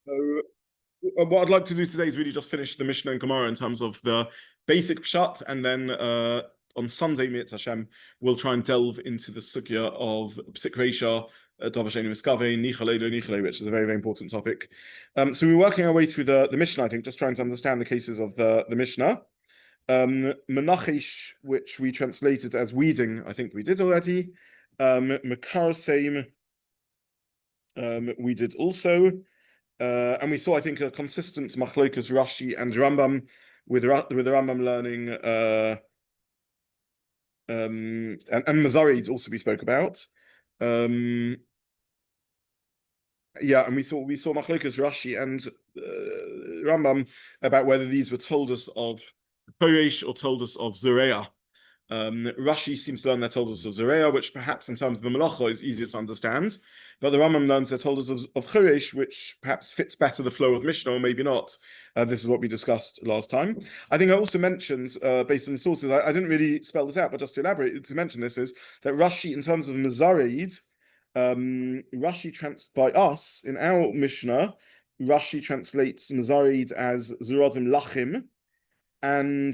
So, what I'd like to do today is really just finish the Mishnah and Gemara in terms of the basic pshat, and then on Sunday, Mi'etz Hashem, we'll try and delve into the sugya of Psik Reisha, Davar She'einu Miskavein, Nichale Lo Nichale, which is a very, very important topic. So we're working our way through the Mishnah, I think, just trying to understand the cases of the Mishnah. Menachish, which we translated as weeding, I think we did already. Mekaraseim, we did also. And we saw, I think, a consistent machlokas Rashi and Rambam, with the Rambam learning, and Mazarides also we spoke about. And we saw machlokas Rashi and Rambam about whether these were told us of HaChoresh or told us of Zereah. Rashi seems to learn they're told us of Zereah, which perhaps in terms of the melachot is easier to understand. But the Rambam learns they're told us of HaChoresh, which perhaps fits better the flow of Mishnah, or maybe not. This is what we discussed last time. I think I also mentioned, based on the sources, I didn't really spell this out, but just to elaborate, to mention this is that Rashi, in terms of Mazarid, Rashi by us, in our Mishnah, Rashi translates Mazarid as Zeradim Lachim, and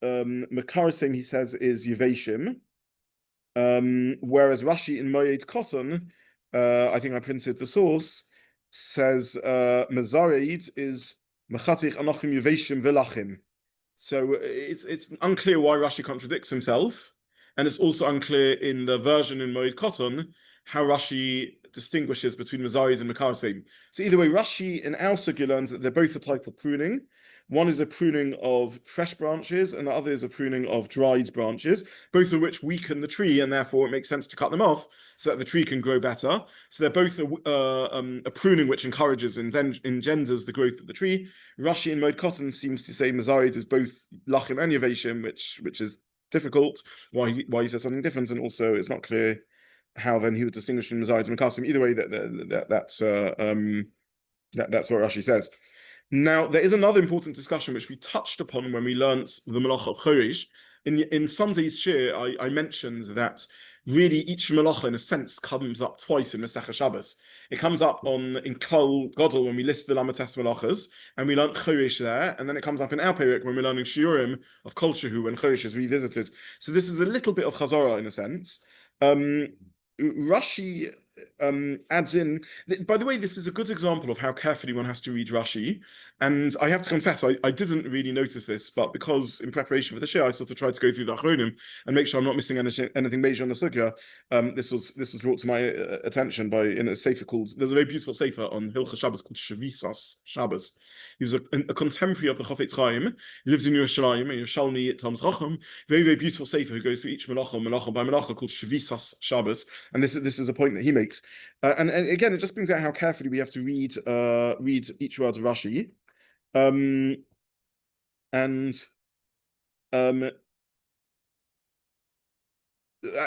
Mekarasim, he says, is Yevashim. Whereas Rashi in Moed Cotton, I think I printed the source, says Mazarid is Mechatich Anochim Yevashim Velachim. So it's unclear why Rashi contradicts himself, and it's also unclear in the version in Moed Cotton how Rashi distinguishes between Mazarid and Mekarasim. So either way, Rashi in our sugya learns that they're both a type of pruning. One is a pruning of fresh branches, and the other is a pruning of dried branches, both of which weaken the tree, and therefore it makes sense to cut them off so that the tree can grow better. So they're both a pruning which encourages and engenders the growth of the tree. Rashi in Moed Cotton seems to say Mazarid is both Lachim and Yevashim, which is difficult. Why he says something different, and also it's not clear how then he would distinguish between Mazarid and Mekasim. Either way, that's what Rashi says. Now, there is another important discussion which we touched upon when we learnt the melachot of HaChoresh. In Sunday's Shiur, I mentioned that really each melacha, in a sense, comes up twice in Masechet Shabbat. It comes up in Kol Gadol when we list the Lamates melachas, and we learnt HaChoresh there, and then it comes up in our Perek when we're learning Shiurim of Kol Shehu when HaChoresh is revisited. So this is a little bit of chazara in a sense. Rashi adds in, by the way, this is a good example of how carefully one has to read Rashi, and I have to confess I didn't really notice this, but because in preparation for the Shiur I sort of tried to go through the Achronim and make sure I'm not missing anything major on the sugya. This was brought to my attention by in a sefer called, there's a very beautiful sefer on Hilchos Shabbos called Yeshiva-style. He was a contemporary of the Chafetz Chaim, lives in Yerushalayim, a Yerushalmi Talmid Chacham, very, very beautiful sefer who goes through each melacha by melacha, called Yeshiva-style, and this is a point that he makes. And again, it just brings out how carefully we have to read each word of Rashi.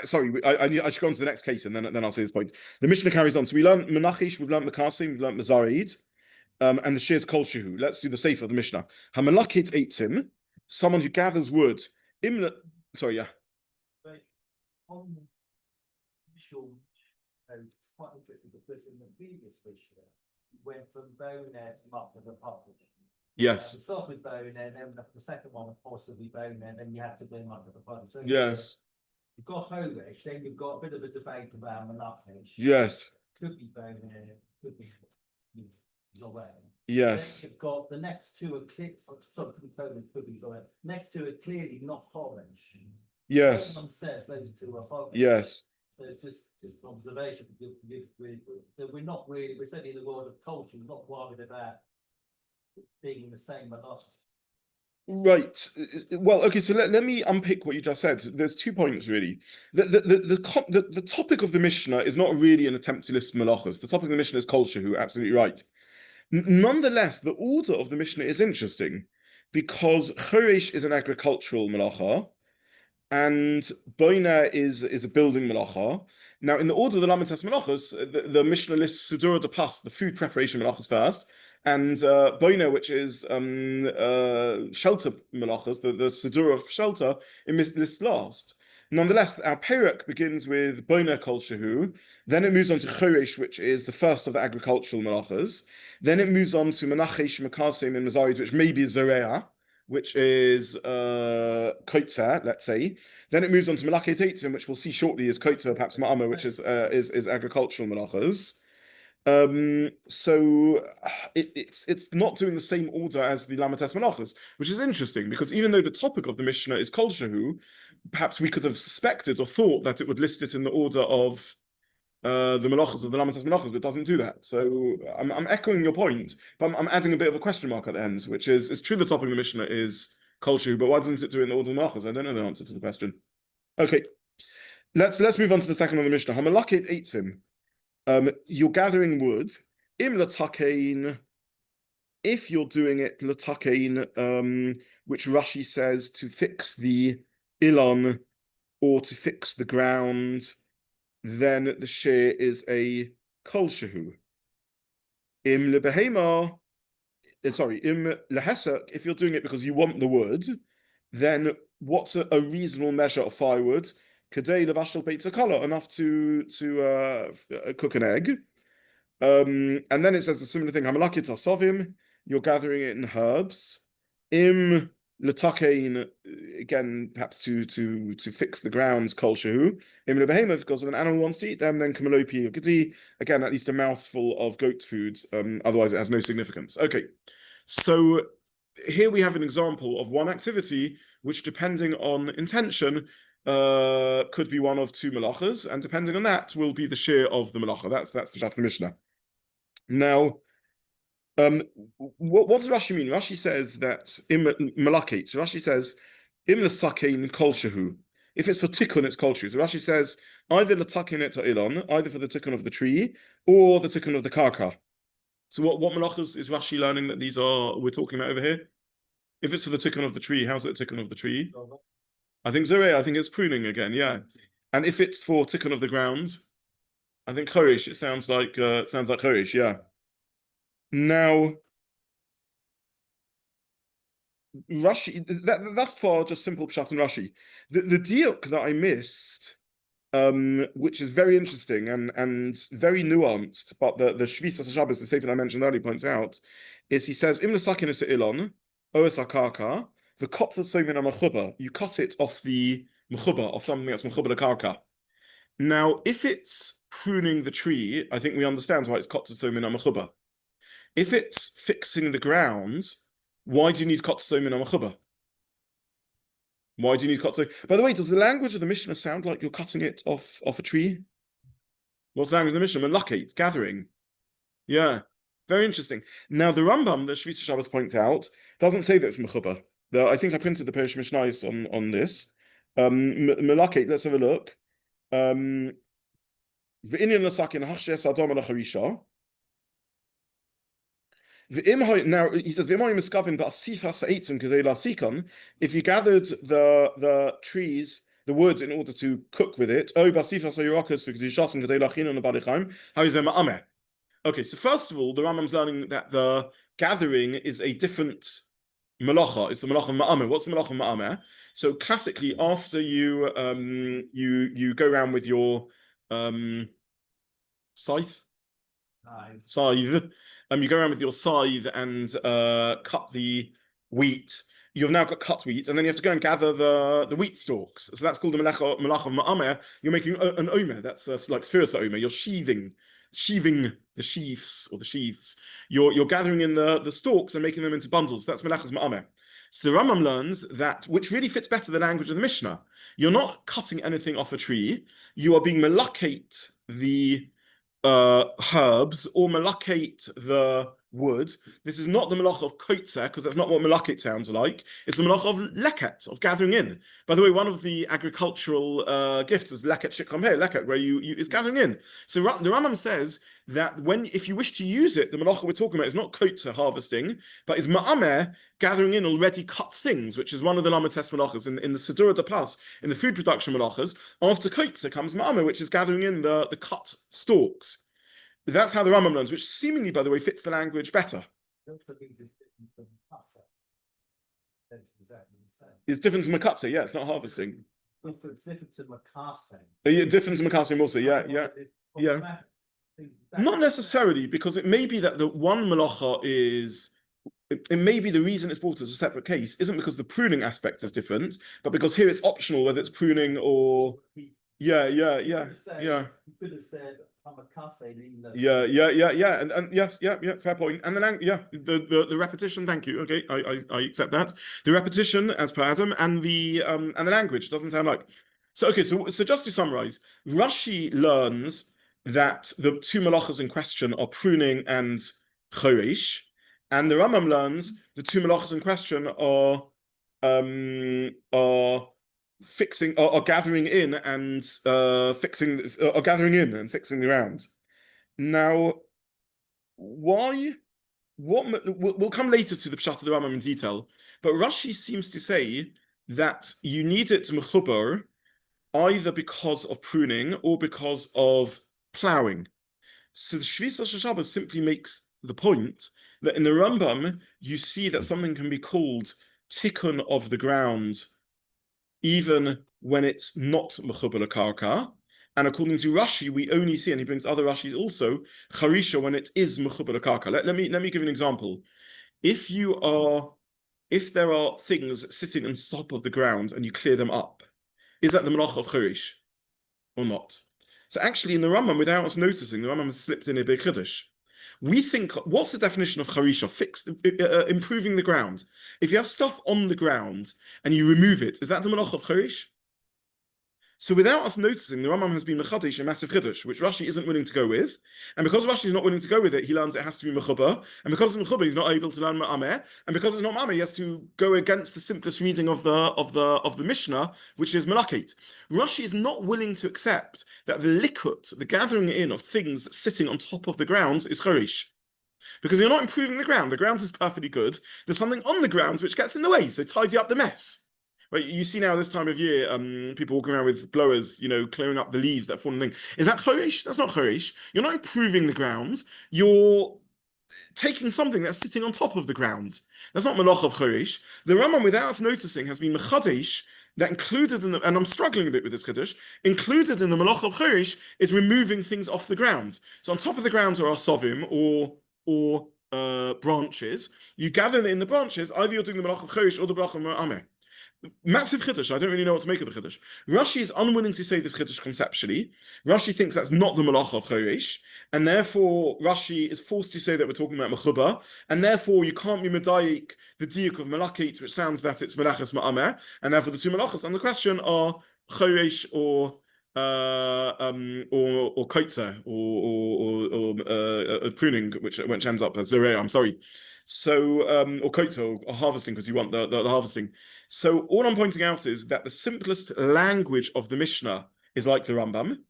Sorry, I should go on to the next case, and then I'll say this point. The Mishnah carries on. So we learned Menachish, we've learned Mekasim, we've learned Mazarid, and the Shiur's Kol Shehu. Let's do the sefer of the Mishnah. Hamelakit Eitzim, someone who gathers wood. Sorry, yeah. It's quite interesting because in the previous Mishnah, went from bonehead to muck of the puppet. Yes. You start with bonehead, then the second one was possibly bonehead, then you have to bring muck of the puppet. So yes. You've got HaChoresh, then you've got a bit of a debate about Menachish. Yes. Could be bonehead, could be Zoreh. Yes. Then you've got the next two are could be Zoreh. Next two are clearly not HaChoresh. Yes. Everyone says those two are HaChoresh. Yes. So it's just an observation that we're certainly in the world of culture, we're not worried about being in the same melachot. Right. Well, okay, so let me unpick what you just said. There's 2 points, really. The topic of the Mishnah is not really an attempt to list melachos. The topic of the Mishnah is Kol Shehu, absolutely right. Nonetheless, the order of the Mishnah is interesting, because HaChoresh is an agricultural melacha, and Boina is a building melacha. Now, in the order of the Lamates melachos, the Mishnah lists Sudura de Pas, the food preparation melachos first, and Boina, which is shelter melachos, the Sudura of shelter, it lists last. Nonetheless, our perek begins with Boner Kol Shehu, then it moves on to HaChoresh, which is the first of the agricultural melachas. Then it moves on to Menacheh, Mekasim, and Mazarid, which may be Zoreah, which is Kotzer, let's say. Then it moves on to Melacheh Teitzim, which we'll see shortly is Kotzer, perhaps Ma'amah, which is agricultural melachas. So it's not doing the same order as the Lamates Melachos, which is interesting because even though the topic of the Mishnah is Kol Shehu, perhaps we could have suspected or thought that it would list it in the order of the Melachos of the Lamates Melachos, but it doesn't do that. So I'm echoing your point, but I'm adding a bit of a question mark at the end, which is it's true the topic of the Mishnah is Kol Shehu, but why doesn't it do it in the order of the Melachos? I don't know the answer to the question. Okay, let's move on to the second of the Mishnah. Hamalakhet Eitzim. You're gathering wood. Im latakein, if you're doing it latakein, which Rashi says to fix the ilon or to fix the ground, then the shear is a kol shehu. Im lebehema, im lehesek, if you're doing it because you want the wood, then what's a reasonable measure of firewood? Kadei levashel beitza kala, enough to cook an egg. And then it says a similar thing. Hamalakit asovim, you're gathering it in herbs. Im letakein, again, perhaps to fix the grounds. Kol shehu. Im lebehemoth, because if an animal wants to eat them, then kamalopi or gedi. Again, at least a mouthful of goat food. Otherwise, it has no significance. Okay, so here we have an example of one activity which, depending on intention, could be one of two melachas, and depending on that, will be the shear of the melacha. That's the Pshat of the Mishnah. Now, what does Rashi mean? Rashi says that im melachit. So Rashi says im l'sakein kol shehu. If it's for tikkun, it's kol shehu. So Rashi says either l'takein et ilon, either for the tikkun of the tree or the tikkun of the karka. So what melachas is Rashi learning that we're talking about over here? If it's for the tikkun of the tree, how's it tikkun of the tree? I think Zoreh, I think it's pruning again, yeah. And if it's for tikkun of the ground, I think HaChoresh, it sounds like HaChoresh, yeah. Now, Rashi, that's for just simple pshat and Rashi. The diuk that I missed, which is very interesting and very nuanced, but the Yeshiva-style Shabbos, the sefer that I mentioned earlier, points out, is he says, Im l'sakin es ilon, oes akarka, the kotzer somin ha-mechuba, you cut it off the mechuba, of something that's mechuba karka. Now, if it's pruning the tree, I think we understand why it's kotzer somin ha-mechuba. If it's fixing the ground, why do you need kotzer somin ha-mechuba? Why do you need kotzer? By the way, does the language of the Mishnah sound like you're cutting it off a tree? What's the language of the Mishnah? Melachit, gathering. Yeah, very interesting. Now, the Rambam, the Yeshiva-style Shabbos points out, doesn't say that it's mechuba. I think I printed the Perish Mishnayos on this. Melachit, let's have a look. V'inyan l'sakin hachshes adam al-charisha. Now he says, if you gathered the trees, the wood, in order to cook with it, okay, so first of all, the Rambam's learning that the gathering is a different melacha. It's the melacha of ma'ameh. What's the melacha of ma'ameh? So classically, after you go around with your scythe. You go around with your scythe and cut the wheat. You've now got cut wheat, and then you have to go and gather the wheat stalks. So that's called the melach of ma'ameh. You're making an omer. That's like spheres omer. You're sheathing the sheaths or the sheaths. You're gathering in the stalks and making them into bundles. That's melachas ma'ameh. So the Rambam learns that, which really fits better the language of the Mishnah. You're not cutting anything off a tree. You are being melachate the herbs or melachate the wood. This is not the melach of kotzer, because that's not what melachate sounds like. It's the melach of leket, of gathering in. By the way, one of the agricultural gifts is leket shikramhe, leket, where is gathering in. So the Rambam says that if you wish to use it, the melacha we're talking about is not kotzer, harvesting, but is ma'ameh, gathering in already cut things, which is one of the lamates melachas in the Sidura de Pas, in the food production melachas. After kotzer comes ma'ameh, which is gathering in the cut stalks. That's how the Rambam learns, which seemingly, by the way, fits the language better. It's different from a kutzer, yeah, it's not harvesting. different to Makase. Yeah, different to Makasim also. Yeah. Not necessarily, because it may be that the one melacha is. It may be the reason it's brought as a separate case isn't because the pruning aspect is different, but because here it's optional whether it's pruning or. Yeah. You could have said Makase. Yeah, and yes, fair point. And then the repetition. Thank you. Okay, I accept that. The repetition, as per Adam, and the language doesn't sound like. So okay, so just to summarize, Rashi learns that the two malachas in question are pruning and HaChoresh, and the Rambam learns the two malachas in question are fixing or gathering in and fixing or gathering in and fixing the ground. Now, why? We'll come later to the Pshat of the Rambam in detail, but Rashi seems to say that you need it mechubar either because of pruning or because of ploughing. So the Masechet Shabbat simply makes the point that in the Rambam you see that something can be called tikkun of the ground even when it's not mechubar karka. And according to Rashi, we only see, and he brings other Rashis also, charisha when it is mechubar karka. Let me give you an example. If there are things sitting on top of the ground and you clear them up, is that the melachot of choresh or not? So actually, in the Rambam, without us noticing, the Rambam has slipped in a big chiddush. We think, what's the definition of charisha? Improving the ground. If you have stuff on the ground and you remove it, is that the melachot of choresh? So without us noticing, the Rambam has been mechadesh a massive chiddush, which Rashi isn't willing to go with. And because Rashi is not willing to go with it, he learns it has to be mechubar. And because it's mechubar, he's not able to learn ma'ameh. And because it's not ma'ameh, he has to go against the simplest reading of the Mishnah, which is melachot. Rashi is not willing to accept that the likut, the gathering in of things sitting on top of the ground, is choresh. Because you're not improving the ground. The ground is perfectly good. There's something on the ground which gets in the way, so tidy up the mess. Right, you see now this time of year, people walking around with blowers, clearing up the leaves that fall in the thing. Is that choresh? That's not choresh. You're not improving the ground. You're taking something that's sitting on top of the ground. That's not melachot of choresh. The Rambam, without us noticing, has been mechadesh that included in the, and I'm struggling a bit with this chiddush, included in the melachot of choresh is removing things off the ground. So on top of the ground are sovim or branches. You gather in the branches, either you're doing the melachot of choresh or the bracha ma'ameh. Massive chiddush. I don't really know what to make of the chiddush. Rashi is unwilling to say this chiddush conceptually. Rashi thinks that's not the melachot of choresh, and therefore Rashi is forced to say that we're talking about mechubar, and therefore you can't be medayik the diuk of melachot, which sounds that it's melachas ma'ameh, and therefore the two melachos on the question are choresh or kotzer or pruning, which ends up as zereh. I'm sorry. So, or kotzer, or harvesting, because you want the harvesting. So all I'm pointing out is that the simplest language of the Mishnah is like the Rambam,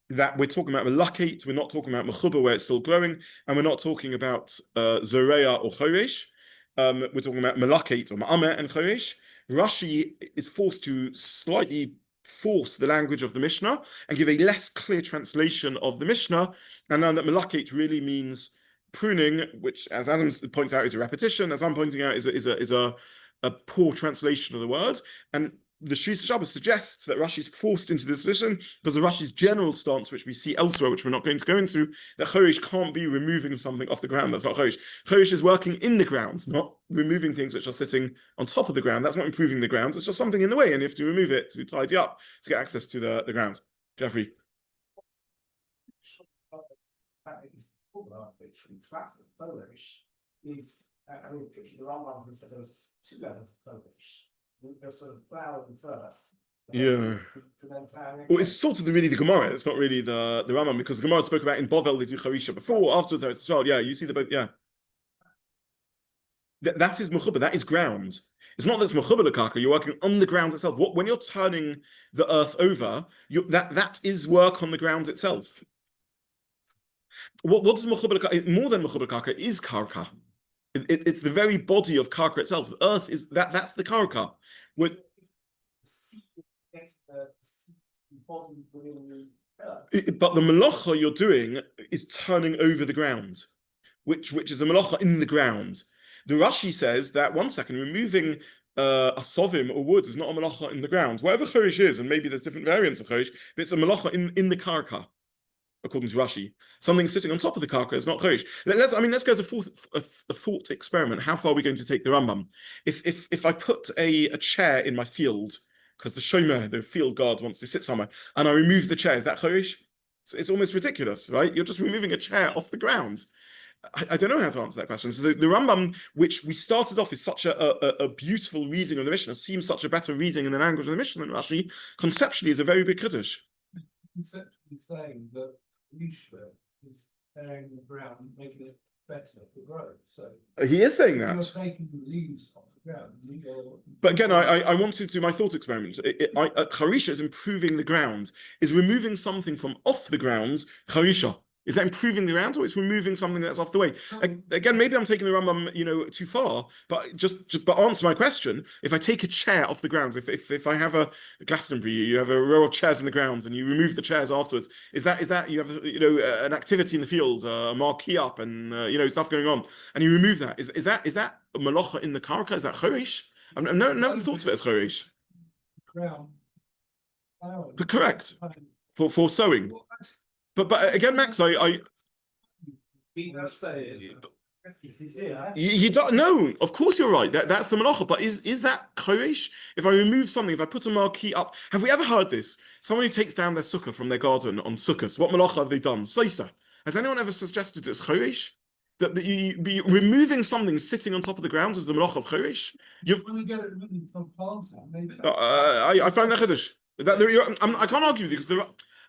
that we're talking about melachot, we're not talking about mechubar where it's still growing, and we're not talking about zoreya or choresh. We're talking about melachot or ma'ameh and choresh. Rashi is forced to slightly force the language of the Mishnah and give a less clear translation of the Mishnah, and now that melachot really means pruning, which, as Adam points out, is a repetition. As I'm pointing out, is a poor translation of the word. And the Masechet Shabbat suggests that Rashi is forced into this position because of Rashi's general stance, which we see elsewhere, which we're not going to go into, that choresh can't be removing something off the ground. That's not choresh. Choresh is working in the ground, not removing things which are sitting on top of the ground. That's not improving the ground. It's just something in the way, and you have to remove it to tidy up to get access to the ground. Jeffrey. Classic Polish is, particularly the Rambam who said there's two levels of Polish. You're sort of plowing first. Yeah. Well, it's sort of really the Gemara. It's not really the Rambam, because the Gemara spoke about in Bovel they do charisha before, afterwards it's a child. Yeah, you see the both. Yeah. That is mechubar. That is ground. It's not that it's mechubar l'karka. You're working on the ground itself. When you're turning the earth over, that is work on the ground itself. What does mechubar l'karka? More than mechubar l'karka is karka. It's the very body of karka itself. The earth is that's the karka. But the melacha you're doing is turning over the ground, which is a melacha in the ground. The Rashi says that, one second, removing asovim or wood is not a melacha in the ground. Whatever choresh is, and maybe there's different variants of choresh, but it's a melacha in the karka, according to Rashi. Something sitting on top of the karka is not choresh. Let's go as a thought experiment. How far are we going to take the Rambam? If I put a chair in my field, because the shomer, the field guard, wants to sit somewhere, and I remove the chair, is that choresh? It's almost ridiculous, right? You're just removing a chair off the ground. I don't know how to answer that question. So the Rambam, which we started off is such a beautiful reading of the Mishnah, seems such a better reading in the language of the Mishnah than Rashi, conceptually is a very big Kiddush. Conceptually saying that Yeshiva is tearing the ground, making it better to grow. So he is saying that. You're taking the leaves off the ground. But again, I wanted to do my thought experiment. Charisha is improving the ground, is removing something from off the ground, Charisha. Is that improving the ground, or it's removing something that's off the way? Again, maybe I'm taking the Rambam, too far. But but answer my question. If I take a chair off the ground, if I have a Glastonbury, you have a row of chairs in the ground, and you remove the chairs afterwards, is that you have an activity in the field, a marquee up, and stuff going on, and you remove that? Is that a malacha in the karka? Is that choresh? I've never thought of it as choresh. Ground. But correct for sowing. But again, Max, you don't know. Of course, you're right. That's the malacha. But is that choresh? If I remove something, if I put a marquee up, have we ever heard this? Someone who takes down their sukkah from their garden on sukkahs. What malacha have they done? Soisa. Has anyone ever suggested it's choresh? That you be removing something sitting on top of the ground is the malacha of choresh? When we get it removed from plants, maybe. I find that chiddush. I can't argue with you because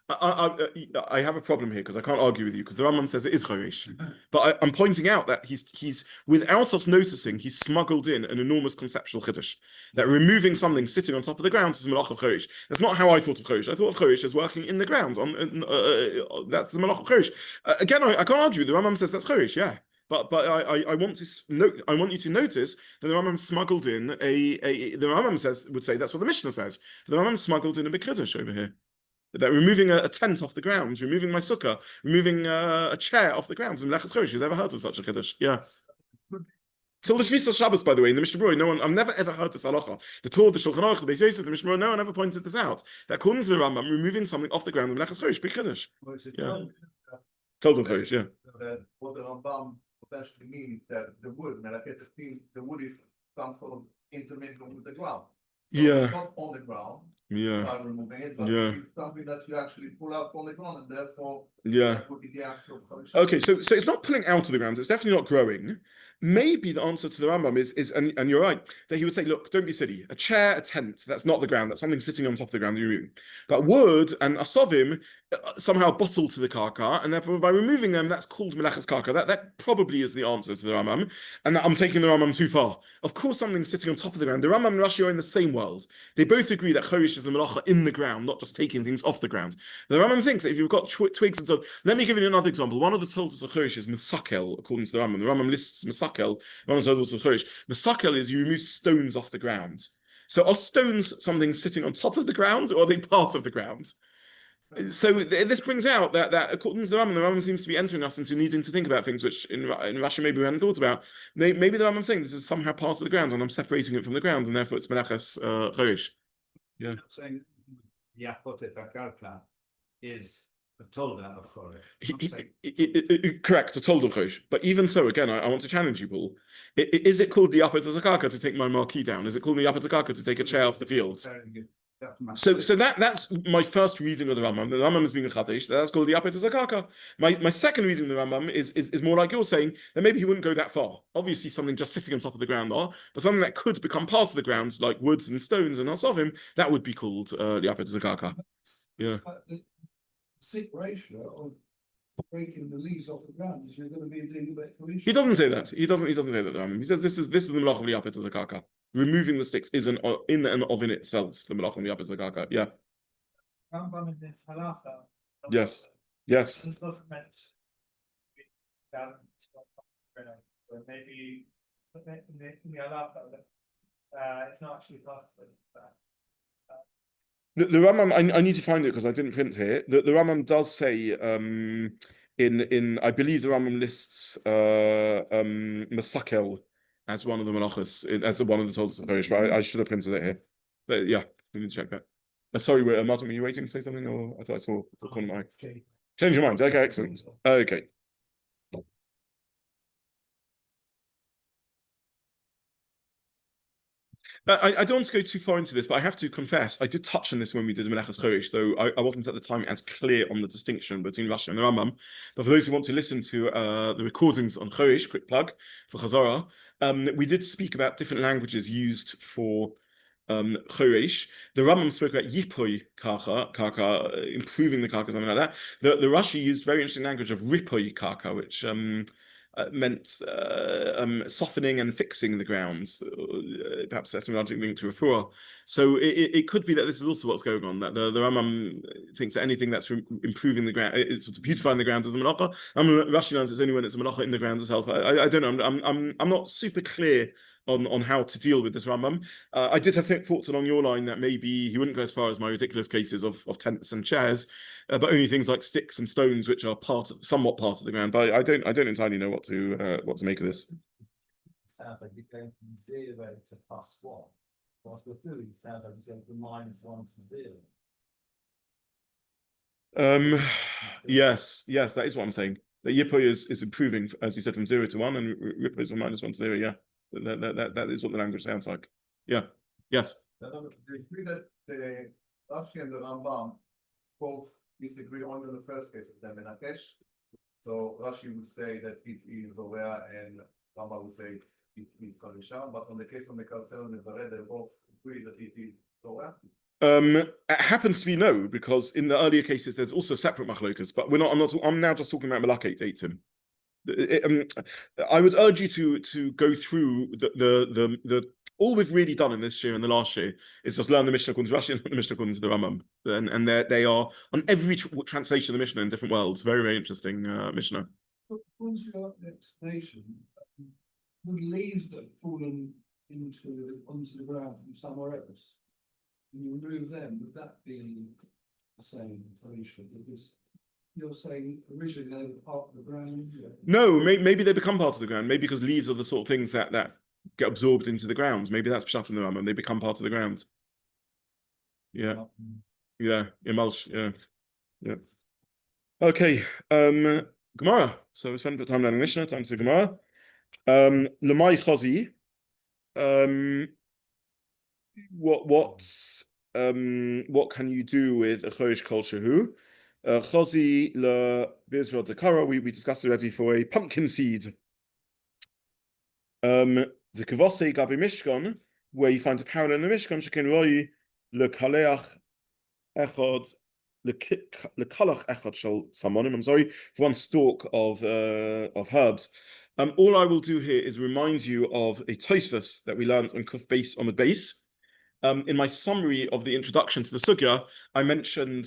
I have a problem here because I can't argue with you because the Rambam says it is choresh. But I'm pointing out that he's without us noticing, he's smuggled in an enormous conceptual chiddush. That removing something sitting on top of the ground is malach of choresh. That's not how I thought of choresh. I thought of choresh as working in the ground. That's the malach of choresh. Again, I can't argue. The Rambam says that's choresh. Yeah. But I want to note. I want you to notice that the Rambam smuggled in the Rambam would say that's what the Mishnah says. The Rambam smuggled in a big chiddush over here. That removing a tent off the ground, removing my sukkah, removing a chair off the ground. And melachot choresh, you've ever heard of such a chiddush? Yeah. Till the Yeshiva-style Shabbat, by the way, in the Mishnah Berurah, I've never ever heard this halacha. The Torah, the Shulchan Aruch, the Beis Yosef, the Mishnah Berurah, no one ever pointed this out. That according to the Rambam, removing something off the ground, the melachot choresh, big chiddush. Yeah. Told choresh, yeah. What the Rambam potentially means that the wood, the wood is some sort of intermingling with the ground. So it's not on the ground. By removing it, but it's something that you actually pull out from the ground, and therefore that would be the actual choresh. Okay, so it's not pulling out of the ground, it's definitely not growing. Maybe the answer to the Rambam is and you're right, that he would say, look, don't be silly. A chair, a tent, that's not the ground, that's something sitting on top of the ground that you're removing. But wood and asovim somehow bottle to the karka, and therefore by removing them, that's called melachas karka. That probably is the answer to the Rambam, and I'm taking the Rambam too far. Of course, something sitting on top of the ground. The Rambam and Rashi are in the same world. They both agree that choresh is a melacha in the ground, not just taking things off the ground. The Rambam thinks that if you've got twigs and so on, let me give you another example. One of the totals of choresh is mesakel, according to the Rambam. The Rambam lists mesakel, one of the totals of choresh. Mesakel is you remove stones off the ground. So are stones something sitting on top of the ground, or are they part of the ground? So this brings out that according to the Rambam seems to be entering us into needing to think about things which in Rashi maybe we hadn't thought about. Maybe the Rambam saying this is somehow part of the ground, and I'm separating it from the ground, and therefore it's melachas choresh. Yeah. Saying Yapotet Akarka is a tolda of choresh. Correct, a tolda of choresh. But even so, again, I want to challenge you, Paul. Is it called the yapet zakaka to take my marquee down? Is it called the yapet zakaka to take a chair off the field? So that's my first reading of the Rambam. The Rambam is being a chadesh. That's called the yapet zakaka. My second reading of the Rambam is more like you're saying that maybe he wouldn't go that far. Obviously, something just sitting on top of the ground but something that could become part of the ground, like woods and stones and asovim, that would be called the yapet zakaka. Yeah. The sick ratio of breaking the leaves off the ground is you're going to be doing a bit choresh. He doesn't say that. He doesn't say that. The Rambam. He says this is the melach of the yapet zakaka. Removing the sticks is in and of in itself the melach of the yapet zakaka. Yeah. Rambam in this Halacha. Yes. This doesn't mention down or maybe in the Halacha, it's not actually possible. The Rambam, I need to find it because I didn't print here. The Rambam does say in I believe the Rambam lists Masakel as one of the melachos, as one of the toldos of HaChoresh, but I should have printed it here. But yeah, we need to check that. Sorry, Martin, were you waiting to say something, or I thought I saw the corner of my eye. Change your mind. Okay, excellent. Okay. I don't want to go too far into this, but I have to confess, I did touch on this when we did Masechet Shabbat, though I wasn't at the time as clear on the distinction between Rashi and the Rambam. But for those who want to listen to the recordings on HaChoresh, quick plug for Chazara, we did speak about different languages used for HaChoresh. The Rambam spoke about Yipoi kaka, improving the kaka, something like that. The Rashi used very interesting language of Ripoi kaka, which meant softening and fixing the grounds, perhaps etymologically linked to refuah. So it could be that this is also what's going on, that the Rambam thinks that anything that's improving the ground, it's beautifying the ground is a melachot. Rashi learns it's only when it's a melachot in the ground itself. I don't know. I'm not super clear on how to deal with this Rambam. I did have thoughts along your line that maybe he wouldn't go as far as my ridiculous cases of tents and chairs, but only things like sticks and stones, which are somewhat part of the ground. But I don't entirely know what to make of this. Sounds like you're going from 0 to +1. Whilst with food, it sounds like you're going from -1 to 0. Yes, that is what I'm saying. The Yipoi is improving, as you said, from 0 to 1, and Ripoi is from -1 to 0. Yeah. That is what the language sounds like. Yeah. Yes. Do you agree that the Rashi and the Rambam both disagree only in the first case of the Menakesh? So Rashi would say that it is aware, and Rambam would say it is Charisha. But on the case of Mekasel and Mevared, they both agree that it is aware. It happens to be no, because in the earlier cases there's also separate machlokas, but I'm now just talking about melachot eitim. I would urge you to go through the all we've really done in this year and the last year is just learn the Mishnah according to Rashi and the Mishnah according to the Rambam, and they are on every translation of the Mishnah in different worlds. Very, very interesting Mishnah. What's your explanation? Would leaves that have fallen onto the ground from somewhere else, and you remove them, would that be the same solution? Because you're saying originally they were part of the ground. No, maybe they become part of the ground. Maybe because leaves are the sort of things that get absorbed into the ground. Maybe that's pshat in the Rambam. They become part of the ground. Yeah. Emulch. Yeah. Okay. Gemara. So we spent a bit of time learning Mishnah. Time to Gemara. Lemay Chazi. What can you do with a HaChoresh kol shehu? Chazi le bizra dekara. We discussed already for a pumpkin seed. The kavose gabi mishkan, where you find a parallel in the Mishkan, shekin roi le kaleach echad le kalach echad shel samonim. I'm sorry, for one stalk of herbs. All I will do here is remind you of a Tosfos that we learned on Kuf Beis Amud Beis. In my summary of the introduction to the Sugya, I mentioned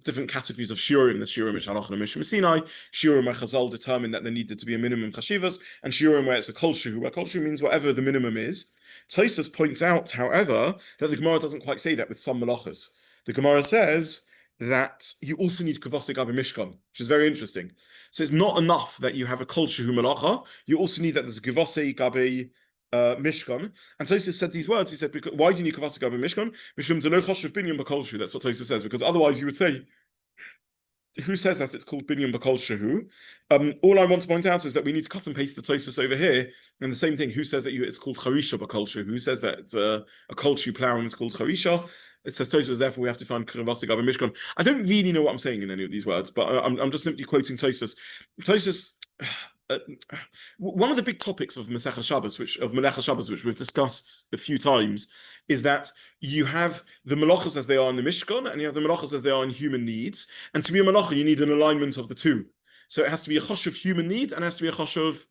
different categories of Shiurim, the Shiurim which Halacha and Mishum Sinai, Shiurim where Chazal determined that there needed to be a minimum chashivas, and Shiurim where it's a kol shehu, where kol shehu means whatever the minimum is. Tosfos points out, however, that the Gemara doesn't quite say that with some melachos. The Gemara says that you also need kavosik gabi mishkan, which is very interesting. So it's not enough that you have a kol shehu melacha, you also need that there's a kavosik gabi Mishkan. And Tosfos said these words. He said, why do you need kavasik gabi Mishkan? Mishum delo chashuv binyan b'kol shehu. That's what Tosfos says, because otherwise you would say, who says that it's called binyan b'kol shehu? All I want to point out is that we need to cut and paste the Tosfos over here, and the same thing. Who says that it's called charisha b'kol shehu? Who says that it's a kol shehu plowing is called charisha? It says Tosfos, therefore we have to find kavasik gabi Mishkan. I don't really know what I'm saying in any of these words, but I'm just simply quoting Tosfos. Tosfos. One of the big topics of Masechet Shabbat, which we've discussed a few times, is that you have the melachos as they are in the Mishkan, and you have the melachos as they are in human needs. And to be a melacha, you need an alignment of the two. So it has to be a chosh of human needs, and it has to be a chosh of,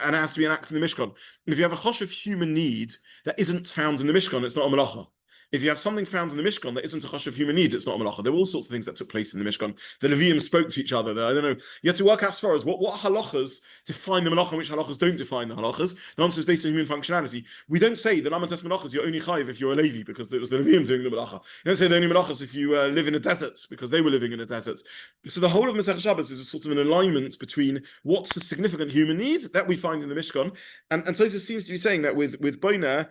and it has to be an act in the Mishkan. And if you have a chosh of human need that isn't found in the Mishkan, it's not a melacha. if you have something found in the Mishkan that isn't a chash of human needs, it's not a melacha. There were all sorts of things that took place in the Mishkan. The Levium spoke to each other. I don't know. You have to work out as far as what halachas define the melacha and which halachas don't define the halachas. The answer is based on human functionality. We don't say that Amates melachas you're only chayiv if you're a Levi because it was the Levium doing the melacha. You don't say the only melachas if you live in a desert because they were living in a desert. So the whole of Masechet Shabbat is a sort of an alignment between what's a significant human need that we find in the Mishkan, and Tosfos seems to be saying that with Boner,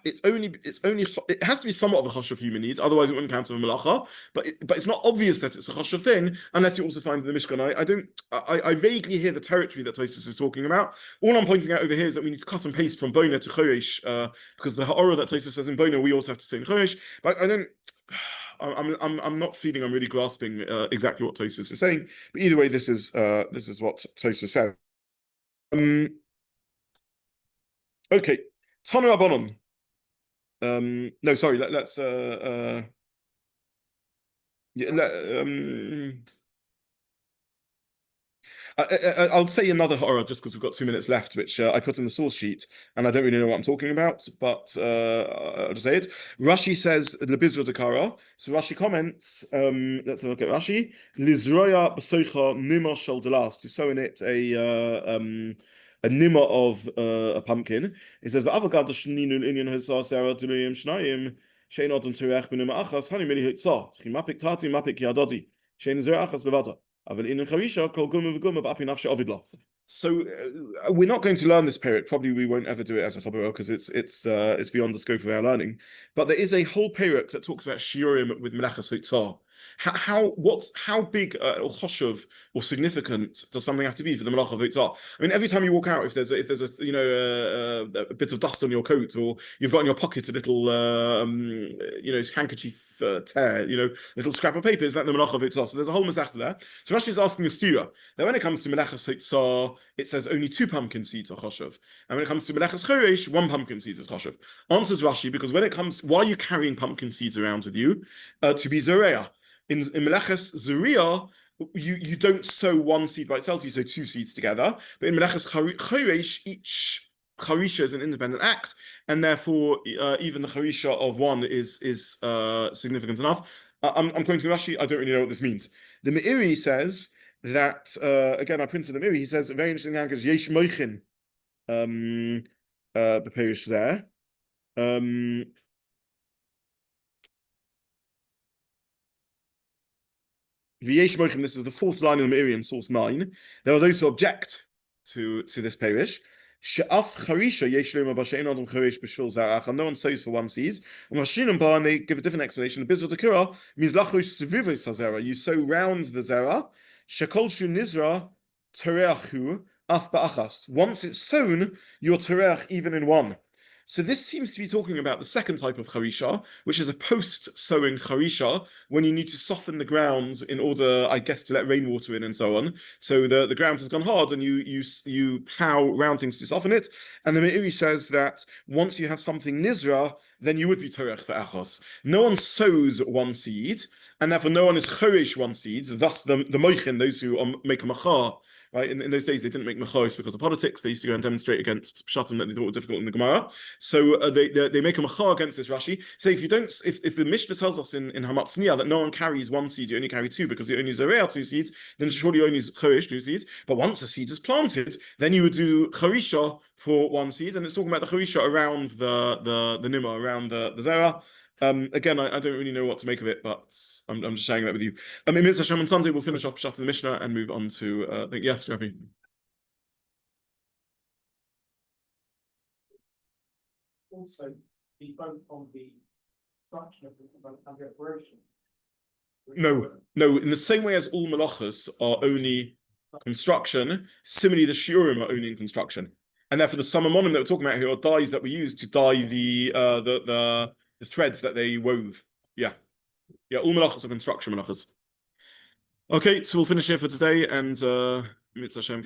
it has to be somewhat of a chosh of human needs, otherwise it wouldn't count as a melacha. But it's not obvious that it's a chosh of thing unless you also find in the Mishkan. I vaguely hear the territory that Tosfos is talking about. All I'm pointing out over here is that we need to cut and paste from Boner to HaChoresh, because the ha'orah that Tosfos says in Boner we also have to say in HaChoresh. But I'm not feeling I'm really grasping exactly what Tosfos is saying. But either way, this is what Tosfos says. Okay. Tanu Rabbanon. No, sorry. Let's. I'll say another horror just because we've got 2 minutes left, which I put in the source sheet, and I don't really know what I'm talking about, but I'll just say it. Rashi says lebizra dekara. So Rashi comments. Let's have a look at Rashi. Lizroya b'soicha nima shel delas, to sow in it a nima of a pumpkin. It says v'avagad shninu inyan hosar sarah dunuyim shnayim shein odom terech b'nima achas hani mili hitzah chimapik tati mapik yadodi shein zera achas bevata. So we're not going to learn this period. Probably we won't ever do it as a chaburah because it's beyond the scope of our learning. But there is a whole period that talks about shiurim with melachot. How big or choshev or significant does something have to be for the melachot v'tzah? I mean, every time you walk out, if there's a a bit of dust on your coat, or you've got in your pocket a little handkerchief tear, little scrap of paper, is that the melachot v'tzah? So there's a whole masechet there. So Rashi is asking a stira that when it comes to melachot v'tzah, it says only 2 pumpkin seeds are choshev, and when it comes to melachot HaChoresh, 1 pumpkin seed is choshev. Answers Rashi, because when it comes, why are you carrying pumpkin seeds around with you? To be zoreah. In Melaches Zuriah, you don't sow 1 seed by itself, you sow 2 seeds together. But in Melaches HaChoresh, each charisha is an independent act, and therefore even the charisha of 1 is significant enough. I'm quoting Rashi, I don't really know what this means. The Meiri says that, again, I printed the Meiri, he says, a very interesting language, Yesh Moichin, Beperish there. This is the 4th line of the Meiri in source 9. There are those who object to this parish. No one sows for 1 seed. And they give a different explanation. You sow round the zera. Once it's sown, you're tereach even in 1. So this seems to be talking about the second type of charisha, which is a post-sowing charisha, when you need to soften the ground in order, I guess, to let rainwater in and so on. So the ground has gone hard, and you plow round things to soften it. And the Meiri says that once you have something nizra, then you would be torech for achos. No one sows 1 seed, and therefore no one is choresh 1 seed. Thus, the moichin, those who make a machar. Right, in those days they didn't make machos because of politics. They used to go and demonstrate against pshatim that they thought were difficult in the Gemara. So they make a machar against this Rashi. So if the Mishnah tells us in Hamatzniah that no one carries 1 seed, you only carry 2 because you only zoreah 2 seeds, then surely you only choresh 2 seeds. But once a seed is planted, then you would do charisha for 1 seed, and it's talking about the charisha around the nima, around the zera. Again, I don't really know what to make of it, but I'm just sharing that with you. In Mitzvah Hashem on Sunday, we'll finish off Pshat in the Mishnah and move on to, yes, Rabbi. Also, be both on the structure of the operation. No. In the same way as all melachos are only construction, similarly the shiurim are only in construction, and therefore the samamonim that we're talking about here are dyes that we use to dye the threads that they wove. Yeah, all melachos are construction melachos. Okay, so we'll finish here for today, and Mitzvah Hashem.